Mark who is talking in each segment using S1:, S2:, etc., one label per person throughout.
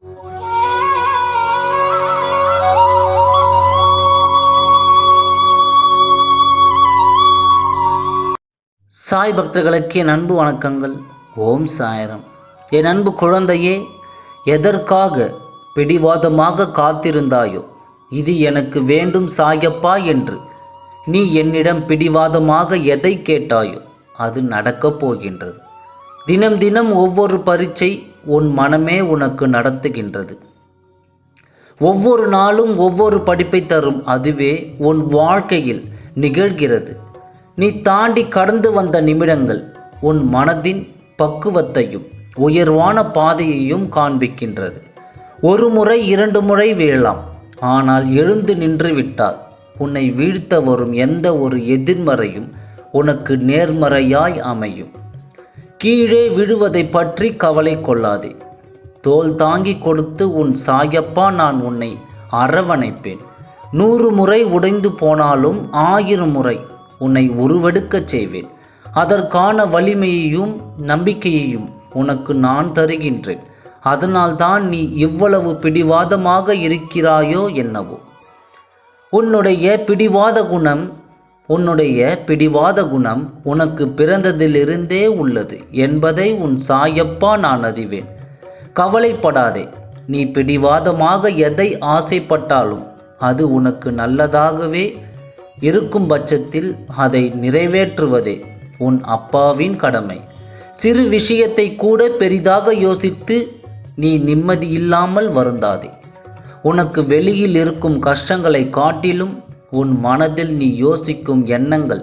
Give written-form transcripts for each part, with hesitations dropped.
S1: சாய் பக்தர்களுக்கு என் அன்பு வணக்கங்கள். ஓம் சாய்ராம். என் அன்பு குழந்தையே, எதற்காக பிடிவாதமாக காத்திருந்தாயோ, இது எனக்கு வேண்டும் சாயப்பா என்று நீ என்னிடம் பிடிவாதமாக எதை கேட்டாயோ அது நடக்கப் போகின்றது. தினம் தினம் ஒவ்வொரு பரீட்சை உன் மனமே உனக்கு நடத்துகின்றது. ஒவ்வொரு நாளும் ஒவ்வொரு படிப்பை தரும். அதுவே உன் வாழ்க்கையில் நிகழ்கிறது. நீ தாண்டி கடந்து வந்த நிமிடங்கள் உன் மனதின் பக்குவத்தையும் உயர்வான பாதையையும் காண்பிக்கின்றது. ஒரு முறை 2 முறை வீழலாம், ஆனால் எழுந்து நின்று விட்டால் உன்னை வீழ்த்த வரும் எந்த ஒரு எதிர்மறையும் உனக்கு நேர்மறையாய் அமையும். கீழே விழுவதை பற்றி கவலை கொள்ளாதே. தோள் தாங்கி கொடுத்து உன் சாயப்பா நான் உன்னை அரவணைப்பேன். 100 முறை உடைந்து போனாலும் 1000 முறை உன்னை உருவெடுக்கச் செய்வேன். அதற்கான வலிமையையும் நம்பிக்கையையும் உனக்கு நான் தருகின்றேன். அதனால்தான் நீ இவ்வளவு பிடிவாதமாக இருக்கிறாயோ என்னவோ. உன்னுடைய பிடிவாத குணம் உனக்கு பிறந்ததிலிருந்தே உள்ளது என்பதை உன் சாயப்பா நான் அறிவேன். கவலைப்படாதே. நீ பிடிவாதமாக எதை ஆசைப்பட்டாலும் அது உனக்கு நல்லதாகவே இருக்கும் பட்சத்தில் அதை நிறைவேற்றுவதே உன் அப்பாவின் கடமை. சிறு விஷயத்தை கூட பெரிதாக யோசித்து நீ நிம்மதி இல்லாமல் வருந்தாதே. உனக்கு வெளியில் இருக்கும் கஷ்டங்களை காட்டிலும் உன் மனதில் நீ யோசிக்கும் எண்ணங்கள்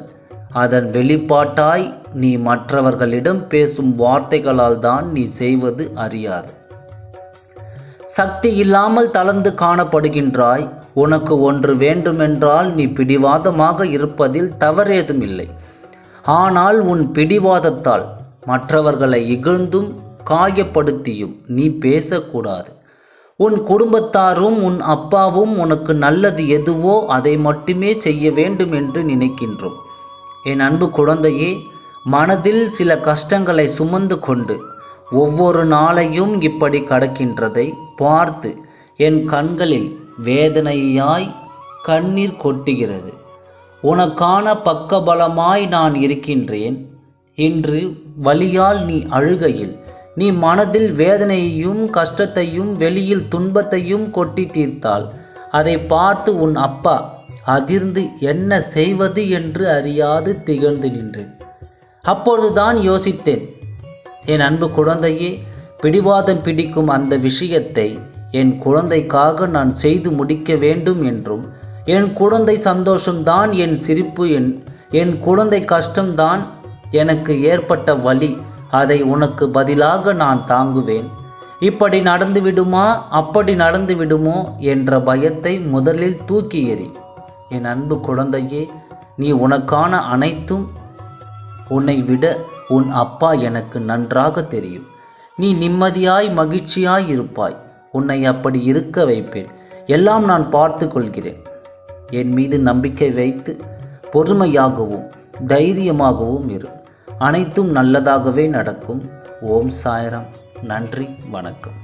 S1: அதன் வெளிப்பாட்டாய் நீ மற்றவர்களிடம் பேசும் வார்த்தைகளால் தான் நீ செய்வது அறியாது. சக்தி இல்லாமல் தளர்ந்து காணப்படுகின்றாய். உனக்கு ஒன்று வேண்டுமென்றால் நீ பிடிவாதமாக இருப்பதில் தவறேதும் இல்லை. ஆனால் உன் பிடிவாதத்தால் மற்றவர்களை இகழ்ந்தும் காயப்படுத்தியும் நீ பேசக்கூடாது. உன் குடும்பத்தாரும் உன் அப்பாவும் உனக்கு நல்லது எதுவோ அதை மட்டுமே செய்ய வேண்டும் என்று நினைக்கின்றோம். என் அன்பு குழந்தையே, மனதில் சில கஷ்டங்களை சுமந்து கொண்டு ஒவ்வொரு நாளையும் இப்படி கடக்கின்றதை பார்த்து என் கண்களில் வேதனையாய் கண்ணீர் கொட்டுகிறது. உனக்கான பக்கபலமாய் நான் இருக்கின்றேன். இன்று வலியால் நீ அழுகையில் நீ மனதில் வேதனையையும் கஷ்டத்தையும் வெளியில் துன்பத்தையும் கொட்டி தீர்த்தால் அதை பார்த்து உன் அப்பா அதிர்ந்து என்ன செய்வது என்று அறியாது திகழ்ந்து நின்றேன். அப்பொழுதுதான் யோசித்தேன், என் அன்பு குழந்தையே, பிடிவாதம் பிடிக்கும் அந்த விஷயத்தை என் குழந்தைக்காக நான் செய்து முடிக்க வேண்டும் என்றும், என் குழந்தை சந்தோஷம்தான் என் சிரிப்பு, என் குழந்தை கஷ்டம்தான் எனக்கு ஏற்பட்ட வலி, அதை உனக்கு பதிலாக நான் தாங்குவேன். இப்படி நடந்து விடுமா அப்படி நடந்து விடுமோ என்ற பயத்தை முதலில் தூக்கி எறி. என் அன்பு குழந்தையே, நீ உனக்கான அனைத்தும் உன்னை விட உன் அப்பா எனக்கு நன்றாக தெரியும். நீ நிம்மதியாய் மகிழ்ச்சியாய் இருப்பாய். உன்னை அப்படி இருக்க வைப்பேன். எல்லாம் நான் பார்த்து கொள்கிறேன். என் மீது நம்பிக்கை வைத்து பொறுமையாகவும் தைரியமாகவும் இரு. அனைத்தும் நல்லதாகவே நடக்கும். ஓம் சாய்ராம். நன்றி, வணக்கம்.